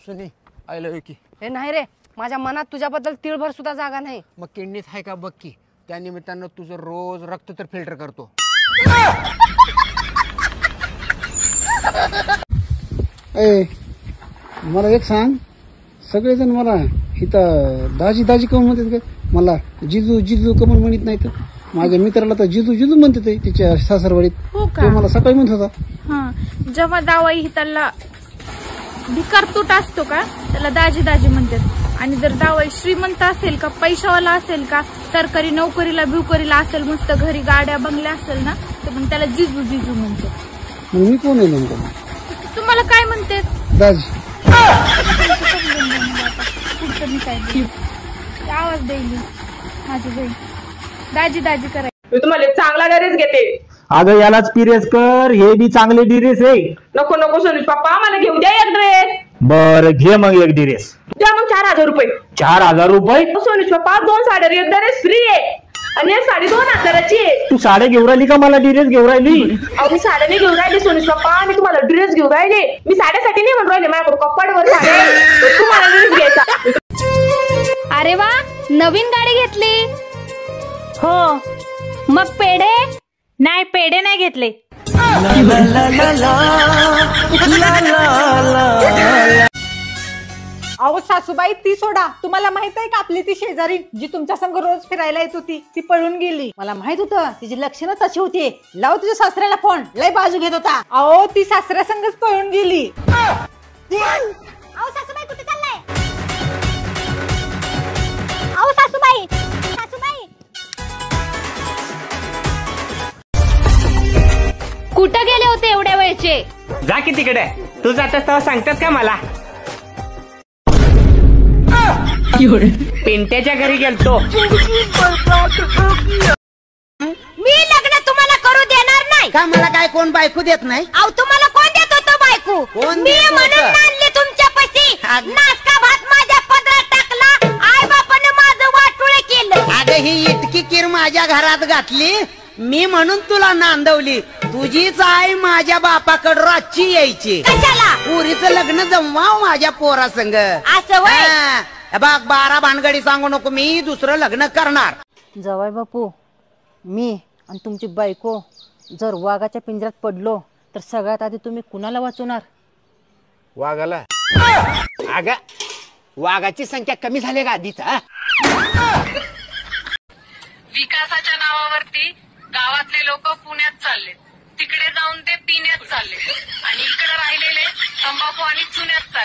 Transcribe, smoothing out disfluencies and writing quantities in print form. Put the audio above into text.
सुनी I love you की. हे नाही रे, माझ्या मनात तुझ्याबद्दल तिळभर सुद्धा जागा नाही. मग किडनीत आहे का बघ की, त्या निमित्तानं तुझं रोज रक्त तर फिल्टर करतो. ए मला एक सांग, सगळेजण मला इथं दाजी दाजी कमून म्हणतात का, मला जिजू जिजू कमून म्हणत नाही तर माझ्या मित्राला तर जिजू जिजू म्हणते ते तिच्या सासरवाडीत. हो का? तो मला सकाळी म्हणत होता. हा, जेव्हा दावाई त्याला भिकार तुट असतो का त्याला दाजी दाजी म्हणतात, आणि जर दावाई श्रीमंत असेल का, पैशावाला असेल का, सरकारी नोकरीला बिवकरीला असेल, मस्त घरी गाड्या बंगल्या असेल ना, तर मग त्याला जिजू जिजू म्हणतात. मग मी कोण आहे नेमकं? तुम्हाला काय म्हणते? दाजी. आवाज देईल माझी बहीण दाजी दाजी करायची. मी तुम्हाला चांगला ड्रेस घेते. अगं यालाच पिरेस कर, हे बी चांगले ड्रेस आहे. नको नको सोनूज पप्पा, मला घेऊ द्या एक ड्रेस. बर घे मग एक ड्रेस. द्या मग 4000 रुपये. 4000 रुपये? सोनूज पप्पा 2 साड्या एक ड्रेस फ्री आहे, आणि एक साडी 2000ची आहे. तू साड्या घेऊन राहिली का मला ड्रेस घेऊन राहिली? अहो मी साड्या नाही घेऊन राहिले सोनूज पप्पा, मी तुम्हाला ड्रेस घेऊन राहिले. मी साड्यासाठी नाही म्हणून राहिले, माझ्याकडे कपाटवर साड्या, तुम्हाला ड्रेस घ्यायचा. अरे वा, नवीन गाडी घेतली. हो, मग पेढे नाही, पेढे नाही घेतले. अहो सासूबाई ती सोडा, तुम्हाला माहित आहे का आपली ती शेजारी जी तुमच्या संग रोज फिरायला येत होती ती पळून गेली. मला माहित होतं तिची लक्षणं तशी होती. लाव तुझ्या सासऱ्याला फोन, लय बाजू घेत होता. अहो ती सासऱ्या संगच पळून गेली. अहो सासूबाई कुठे चाललाय? अहो सासूबाई, सासूबाई कुठं गेले होते एवढ्या वेळचे? जा की तिकडे, तू जातस तेव्हा सांगतास का मला? पिंट्याच्या घरी गेलतो. मी लग्न तुम्हाला करू देणार नाही. का मला काय कोण बायको देत नाही? अहो तुम्हाला कोण देत होतं बायको? मी म्हणून आणली तुमच्यापाशी. नाचका भात माझ्या पदरात टाकला, आई बापाने माझं वाटोळे केलं. अगं ही इतकी किर माझ्या घरात घातली, मी म्हणून तुला नांदवली. तुझीच आई माझ्या बापाकडे रातची यायची. कशाला? पुरीचं लग्न जमवाव माझ्या पोरा संग. असं व्हय? बघ 12 भानगडी सांगू नको, मी दुसरं लग्न करणार. जावाई बापू, मी आणि तुमची बायको जर वाघाच्या पिंजऱ्यात पडलो तर सगळ्यात आधी तुम्ही कुणाला वाचवणार? वाघाला? अगं वाघाची संख्या कमी झाली का आधीच? विकासाच्या नावावरती गावातले लोक पुण्यात चालले, तिकडे जाऊन ते पिण्यात चालले, आणि इकडे राहिलेले तंबाखू आणि चुन्यात चालले.